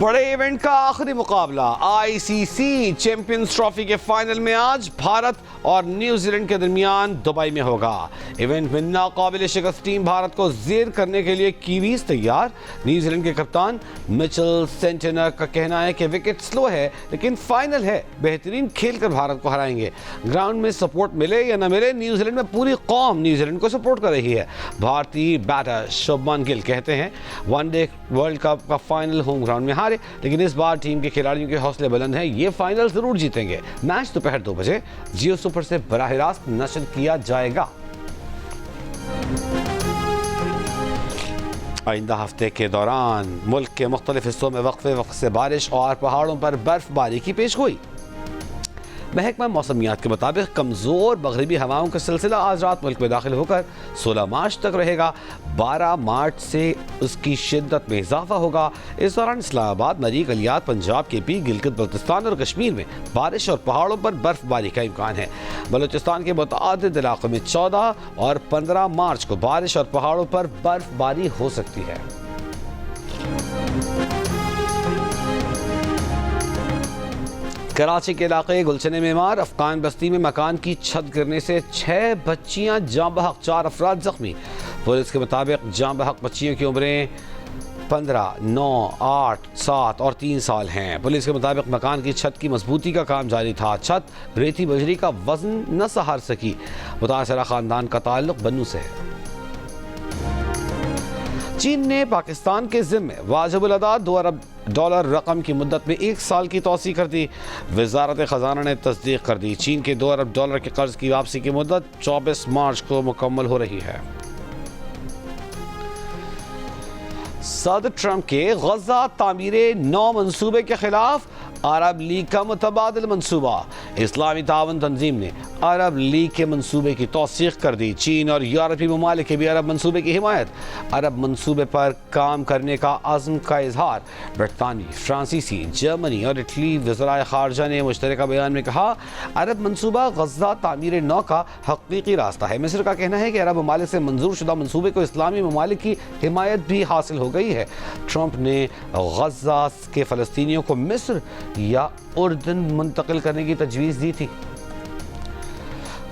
بڑے ایونٹ کا آخری مقابلہ آئی سی سی چیمپئنز ٹرافی کے فائنل میں آج بھارت اور نیوزی لینڈ کے درمیان دبئی میں ہوگا۔ ایونٹ میں ناقابل شکست ٹیم بھارت کو زیر کرنے کے لیے کیویز تیار۔ نیوزی لینڈ کے کپتان مچل سینٹنر کا کہنا ہے کہ وکٹ سلو ہے لیکن فائنل ہے، بہترین کھیل کر بھارت کو ہرائیں گے۔ گراؤنڈ میں سپورٹ ملے یا نہ ملے، نیوزی لینڈ میں پوری قوم نیوزی لینڈ کو سپورٹ کر رہی ہے۔ بھارتی بیٹر شبمان گل کہتے ہیں ون ڈے ورلڈ کپ کا فائنل ہوم گراؤنڈ میں ہارے لیکن اس بار ٹیم کے کھلاڑیوں کے حوصلے بلند ہیں، یہ فائنل ضرور جیتیں گے۔ میچ دوپہر 2 بجے جیو سپر سے براہ راست نشر کیا جائے گا۔ آئندہ ہفتے کے دوران ملک کے مختلف حصوں میں وقفے سے بارش اور پہاڑوں پر برف باری کی پیشگوئی۔ محکمہ موسمیات کے مطابق کمزور مغربی ہواؤں کا سلسلہ آج رات ملک میں داخل ہو کر 16 مارچ تک رہے گا۔ 12 مارچ سے اس کی شدت میں اضافہ ہوگا۔ اس دوران اسلام آباد، مری، گلیات، پنجاب کے پی، گلگت بلتستان اور کشمیر میں بارش اور پہاڑوں پر برف باری کا امکان ہے۔ بلوچستان کے متعدد علاقوں میں 14 اور 15 مارچ کو بارش اور پہاڑوں پر برف باری ہو سکتی ہے۔ کراچی کے علاقے گلشن معمار افغان بستی میں مکان کی چھت گرنے سے 6 بچیاں جاں بحق، 4 افراد زخمی۔ پولیس کے مطابق جاں بحق بچیوں کی عمریں 15، 9، 8، 7 اور 3 سال ہیں۔ پولیس کے مطابق مکان کی چھت کی مضبوطی کا کام جاری تھا۔ چھت ریتی بجری کا وزن نہ سہار سکی۔ متاثرہ خاندان کا تعلق بنو سے ہے۔ چین نے پاکستان کے ذمے واجب الادا $2 ارب رقم کی مدت میں 1 سال کی توسیع کر دی۔ وزارت خزانہ نے تصدیق کر دی۔ چین کے $2 ارب کے قرض کی واپسی کی مدت 24 مارچ کو مکمل ہو رہی ہے۔ صدر ٹرمپ کے غزہ تعمیر نو منصوبے کے خلاف عرب لیگ کا متبادل منصوبہ۔ اسلامی تعاون تنظیم نے عرب لیگ کے منصوبے کی توثیق کر دی۔ چین اور یورپی ممالک کی بھی عرب منصوبے کی حمایت۔ عرب منصوبے پر کام کرنے کا عزم کا اظہار۔ برطانوی، فرانسیسی، جرمنی اور اٹلی وزرائے خارجہ نے مشترکہ بیان میں کہا عرب منصوبہ غزہ تعمیر نو کا حقیقی راستہ ہے۔ مصر کا کہنا ہے کہ عرب ممالک سے منظور شدہ منصوبے کو اسلامی ممالک کی حمایت بھی حاصل ہو گئی ہے۔ ٹرمپ نے غزہ کے فلسطینیوں کو مصر یا اردن منتقل کرنے کی تجویز دی تھی۔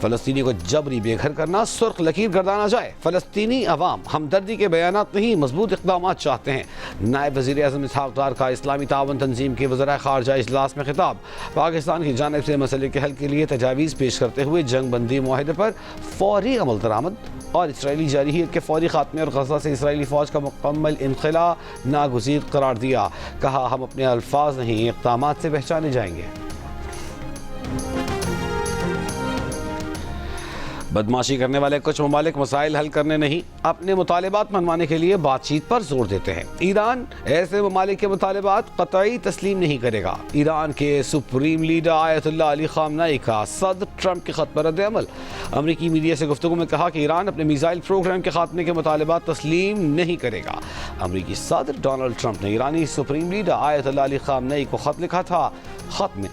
فلسطینی کو جبری بے گھر کرنا سرخ لکیر گردانا جائے۔ فلسطینی عوام ہمدردی کے بیانات نہیں، مضبوط اقدامات چاہتے ہیں۔ نائب وزیر اعظم اسحاق ڈار کا اسلامی تعاون تنظیم کے وزرائے خارجہ اجلاس میں خطاب۔ پاکستان کی جانب سے مسئلے کے حل کے لیے تجاویز پیش کرتے ہوئے جنگ بندی معاہدے پر فوری عمل درآمد اور اسرائیلی جارحیت کے فوری خاتمے اور غزہ سے اسرائیلی فوج کا مکمل انخلاء ناگزیر قرار دیا۔ کہا ہم اپنے الفاظ نہیں اقدامات سے پہچانے جائیں گے۔ بدمعاشی کرنے والے کچھ ممالک مسائل حل کرنے نہیں، اپنے مطالبات منوانے کے لیے بات چیت پر زور دیتے ہیں۔ ایران ایسے ممالک کے مطالبات قطعی تسلیم نہیں کرے گا۔ ایران کے سپریم لیڈر آیت اللہ علی خامنئی کا صدر ٹرمپ کے خط پر رد عمل۔ امریکی میڈیا سے گفتگو میں کہا کہ ایران اپنے میزائل پروگرام کے خاتمے کے مطالبات تسلیم نہیں کرے گا۔ امریکی صدر ڈونلڈ ٹرمپ نے ایرانی سپریم لیڈر آیت اللہ علی خامنئی کو خط لکھا تھا۔ خط میں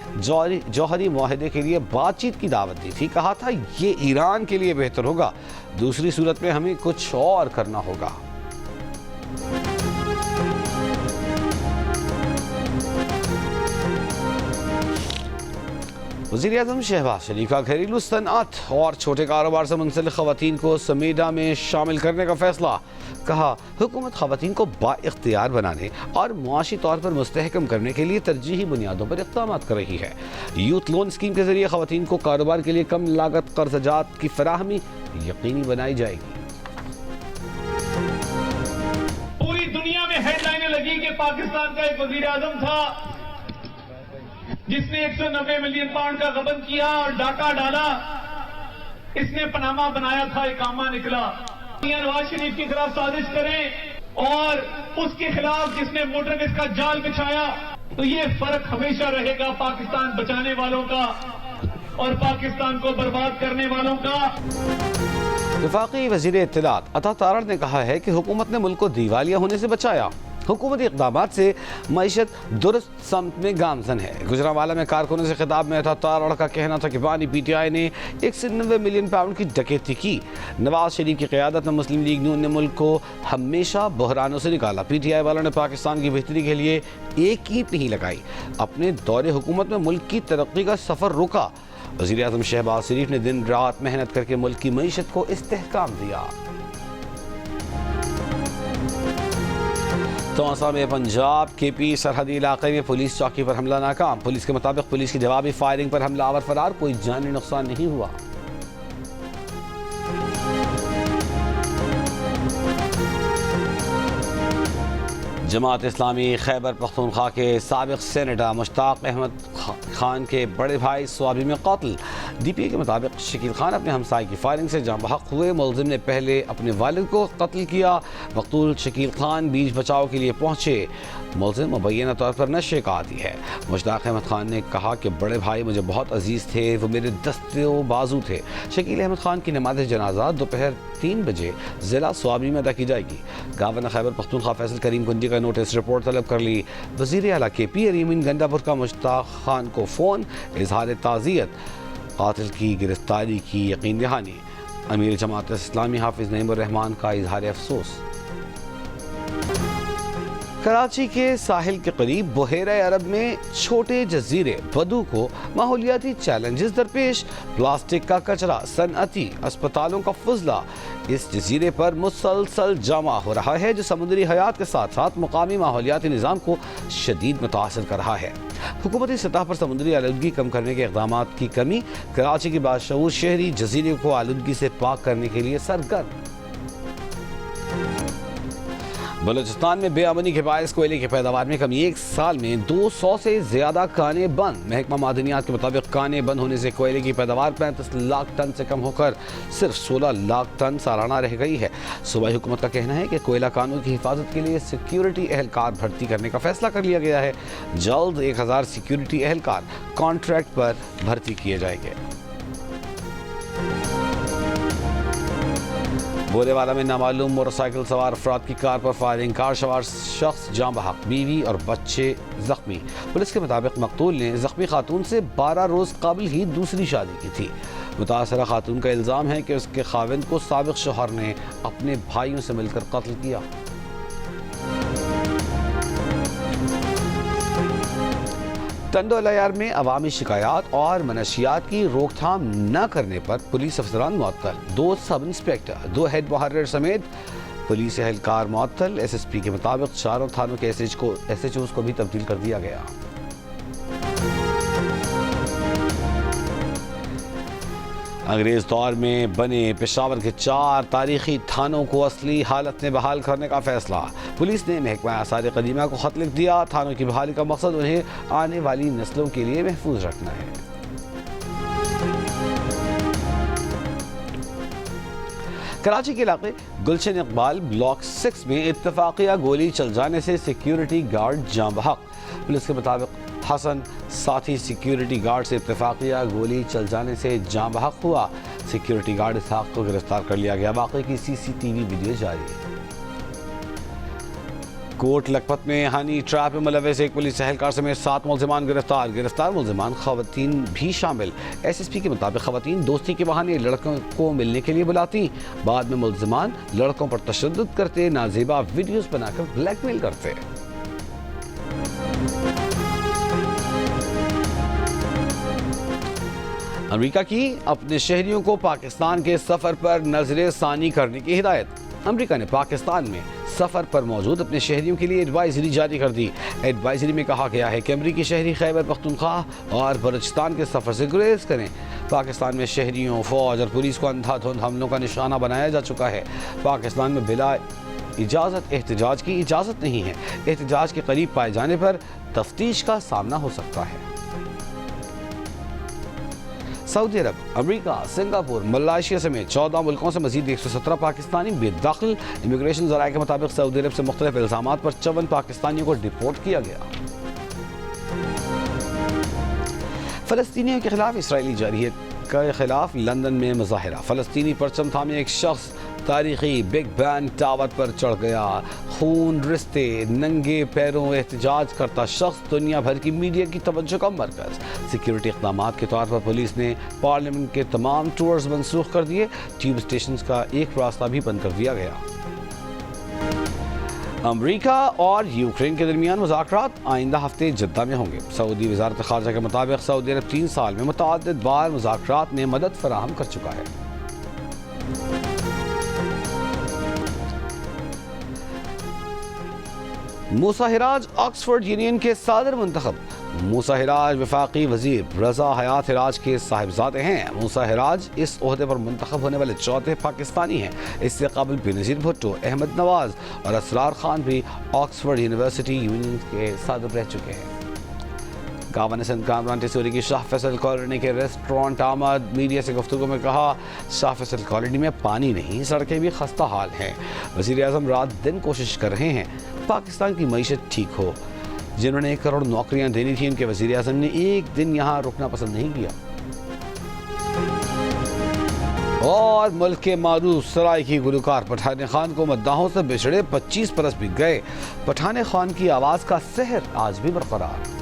جوہری معاہدے کے لیے بات چیت کی دعوت دی تھی۔ کہا تھا یہ ایران کے لیے بہتر ہوگا، دوسری صورت میں ہمیں کچھ اور کرنا ہوگا۔ وزیر اعظم شہباز شریف کا گھریلو صنعت اور چھوٹے کاروبار سے منسلک خواتین کو سمیڈا میں شامل کرنے کا فیصلہ۔ کہا حکومت خواتین کو با اختیار بنانے اور معاشی طور پر مستحکم کرنے کے لیے ترجیحی بنیادوں پر اقدامات کر رہی ہے۔ یوتھ لون اسکیم کے ذریعے خواتین کو کاروبار کے لیے کم لاگت قرض جات کی فراہمی یقینی بنائی جائے گی۔ پوری دنیا میں ہیڈ لائنیں لگی کہ پاکستان کا ایک وزیر اعظم تھا جس نے 190 ملین پاؤنڈ کا غبن کیا اور ڈاکہ ڈالا۔ اس نے پناما بنایا تھا، اقامہ نکلا۔ نواز شریف کے خلاف سازش کریں اور اس کے خلاف جس نے موٹرویز کا جال بچھایا، تو یہ فرق ہمیشہ رہے گا پاکستان بچانے والوں کا اور پاکستان کو برباد کرنے والوں کا۔ وفاقی وزیر اطلاعات عطا تارڑ نے کہا ہے کہ حکومت نے ملک کو دیوالیہ ہونے سے بچایا۔ حکومتی اقدامات سے معیشت درست سمت میں گامزن ہے۔ گجرانوالہ میں کارکنوں سے خطاب میں تھا لڑکا کہنا تھا کہ بانی پی ٹی آئی نے 190 ملین پاؤنڈ کی ڈکیتی کی۔ نواز شریف کی قیادت میں مسلم لیگ نون نے ملک کو ہمیشہ بحرانوں سے نکالا۔ پی ٹی آئی والوں نے پاکستان کی بہتری کے لیے ایک اینٹ نہیں لگائی، اپنے دور حکومت میں ملک کی ترقی کا سفر روکا۔ وزیر اعظم شہباز شریف نے دن رات محنت کر کے ملک کی معیشت کو استحکام دیا۔ توسا میں پنجاب کے پی سرحدی علاقے میں پولیس چوکی پر حملہ ناکام۔ پولیس کے مطابق پولیس کی جوابی فائرنگ پر حملہ آور فرار، کوئی جانی نقصان نہیں ہوا۔ جماعت اسلامی خیبر پختونخوا کے سابق سینیٹر مشتاق احمد خان کے بڑے بھائی سوابی میں قتل۔ ڈی پی اے کے مطابق شکیل خان اپنے ہمسائے کی فائرنگ سے جاں بحق ہوئے۔ ملزم نے پہلے اپنے والد کو قتل کیا۔ مقتول شکیل خان بیچ بچاؤ کے لیے پہنچے۔ ملزم مبینہ طور پر نشے کا عادی ہے۔ مشتاق احمد خان نے کہا کہ بڑے بھائی مجھے بہت عزیز تھے، وہ میرے دستے و بازو تھے۔ شکیل احمد خان کی نماز جنازہ دوپہر 3 بجے ضلع سوابی میں ادا کی جائے گی۔ گورنر خیبر پختونخوا فیصل کریم کنجی کا نوٹس رپورٹ طلب کر لی۔ وزیر اعلیٰ کے پی ارین گنڈا پور کا مشتاق خان کو فون، اظہار تعزیت، قاتل کی گرفتاری کی یقین دہانی۔ امیر جماعت اسلامی حافظ نعیم الرحمان کا اظہار افسوس۔ کراچی کے ساحل کے قریب بحیرہ عرب میں چھوٹے جزیرے بدو کو ماحولیاتی چیلنجز درپیش، پلاسٹک کا کچرا، صنعتی اسپتالوں کا فضلہ اس جزیرے پر مسلسل جمع ہو رہا ہے، جو سمندری حیات کے ساتھ ساتھ مقامی ماحولیاتی نظام کو شدید متاثر کر رہا ہے۔ حکومتی سطح پر سمندری آلودگی کم کرنے کے اقدامات کی کمی، کراچی کے باشعور شہری جزیرے کو آلودگی سے پاک کرنے کے لیے سرگرم۔ بلوچستان میں بے امنی کے باعث کوئلے کی پیداوار میں کمی، ایک سال میں 200 سے زیادہ کانیں بند۔ محکمہ معدنیات کے مطابق کانیں بند ہونے سے کوئلے کی پیداوار 35 لاکھ ٹن سے کم ہو کر صرف 16 لاکھ ٹن سالانہ رہ گئی ہے۔ صوبائی حکومت کا کہنا ہے کہ کوئلہ کانوں کی حفاظت کے لیے سیکیورٹی اہلکار بھرتی کرنے کا فیصلہ کر لیا گیا ہے۔ جلد 1000 سیکیورٹی اہلکار کانٹریکٹ پر بھرتی کیے جائیں گے۔ بورے والا میں نامعلوم موٹر سائیکل سوار افراد کی کار پر فائرنگ، کار سوار شخص جاں بحق، بیوی اور بچے زخمی۔ پولیس کے مطابق مقتول نے زخمی خاتون سے 12 روز قبل ہی دوسری شادی کی تھی۔ متاثرہ خاتون کا الزام ہے کہ اس کے خاوند کو سابق شوہر نے اپنے بھائیوں سے مل کر قتل کیا۔ ٹنڈو الیار میں عوامی شکایات اور منشیات کی روک تھام نہ کرنے پر پولیس افسران معطل، 2 سب انسپیکٹر، 2 ہیڈ محرر سمیت پولیس اہلکار معطل۔ ایس ایس پی کے مطابق 4 تھانوں کے ایس ایچ اوز کو بھی تبدیل کر دیا گیا۔ انگریز دور میں بنے پشاور کے 4 تاریخی تھانوں کو اصلی حالت میں بحال کرنے کا فیصلہ۔ پولیس نے محکمہ آثار قدیمہ کو خط لکھ دیا۔ تھانوں کی بحالی کا مقصد انہیں آنے والی نسلوں کے لیے محفوظ رکھنا ہے۔ کراچی کے علاقے گلشن اقبال بلاک 6 میں اتفاقیہ گولی چل جانے سے سیکیورٹی گارڈ جاں بحق۔ پولیس کے مطابق حسن ساتھی سیکیورٹی گارڈ سے اتفاقیہ گولی چل جانے سے جاں بحق ہوا۔ سیکیورٹی گارڈ اسحاق کو گرفتار کر لیا گیا۔ واقعے کی CCTV ویڈیو جاری ہے۔ کوٹ لکھپت میں ہنی ٹریپ میں ملوث ایک پولیس اہلکار سمیت 7 ملزمان گرفتار۔ گرفتار ملزمان خواتین بھی شامل۔ ایس ایس پی کے مطابق خواتین دوستی کے بہانے لڑکوں کو ملنے کے لیے بلاتی، بعد میں ملزمان لڑکوں پر تشدد کرتے، نازیبا ویڈیوز بنا کر بلیک میل کرتے۔ امریکہ کی اپنے شہریوں کو پاکستان کے سفر پر نظر ثانی کرنے کی ہدایت۔ امریکہ نے پاکستان میں سفر پر موجود اپنے شہریوں کے لیے ایڈوائزری جاری کر دی۔ ایڈوائزری میں کہا گیا ہے کہ امریکی شہری خیبر پختونخوا اور بلوچستان کے سفر سے گریز کریں۔ پاکستان میں شہریوں، فوج اور پولیس کو اندھا دھند حملوں کا نشانہ بنایا جا چکا ہے۔ پاکستان میں بلا اجازت احتجاج کی اجازت نہیں ہے۔ احتجاج کے قریب پائے جانے پر تفتیش کا سامنا ہو سکتا ہے۔ سعودی عرب، امریکہ، سنگاپور، ملائیشیا سمیت 14 ملکوں سے مزید 117 پاکستانی بے دخل۔ امیگریشن ذرائع کے مطابق سعودی عرب سے مختلف الزامات پر 54 پاکستانیوں کو ڈیپورٹ کیا گیا۔ فلسطینیوں کے خلاف اسرائیلی جارحیت کے خلاف لندن میں مظاہرہ۔ فلسطینی پرچم تھامے ایک شخص تاریخی بگ بین ٹاور پر چڑھ گیا، خون رشتے ننگے پیروں احتجاج کرتا شخص دنیا بھر کی میڈیا کی توجہ کا مرکز۔ سیکیورٹی اقدامات کے طور پر پولیس نے پارلیمنٹ کے تمام ٹورز منسوخ کر دیے، ٹیوب اسٹیشنز کا ایک راستہ بھی بند کر دیا گیا۔ امریکہ اور یوکرین کے درمیان مذاکرات آئندہ ہفتے جدہ میں ہوں گے۔ سعودی وزارت خارجہ کے مطابق سعودی عرب 3 سال میں متعدد بار مذاکرات میں مدد فراہم کر چکا ہے۔ موسیٰ حراج آکسفورڈ یونین کے صدر منتخب۔ موسیٰ حراج وفاقی وزیر رضا حیات حراج کے صاحبزادے ہیں۔ موسیٰ حراج اس عہدے پر منتخب ہونے والے چوتھے پاکستانی ہیں۔ اس سے قبل بینظیر بھٹو، احمد نواز اور اسرار خان بھی آکسفورڈ یونیورسٹی یونین کے صدر رہ چکے ہیں۔ گورنر سندھ کامران ٹیسوری کی شاہ فیصل کالونی کے ریسٹورانٹ آمد میڈیا سے گفتگو میں کہا، شاہ فیصل کالونی میں پانی نہیں، سڑکیں بھی خستہ حال ہیں۔ وزیر اعظم رات دن کوشش کر رہے ہیں پاکستان کی معیشت ٹھیک ہو۔ جنہوں نے 1 کروڑ نوکریاں دینی تھیں، ان کے وزیر اعظم نے ایک دن یہاں رکنا پسند نہیں کیا۔ اور ملک کے معروف سرائیکی گلوکار پٹھان خان کو مداحوں سے بچھڑے 25 برس بیت گئے۔ پٹھان خان کی آواز کا سحر آج بھی برقرار۔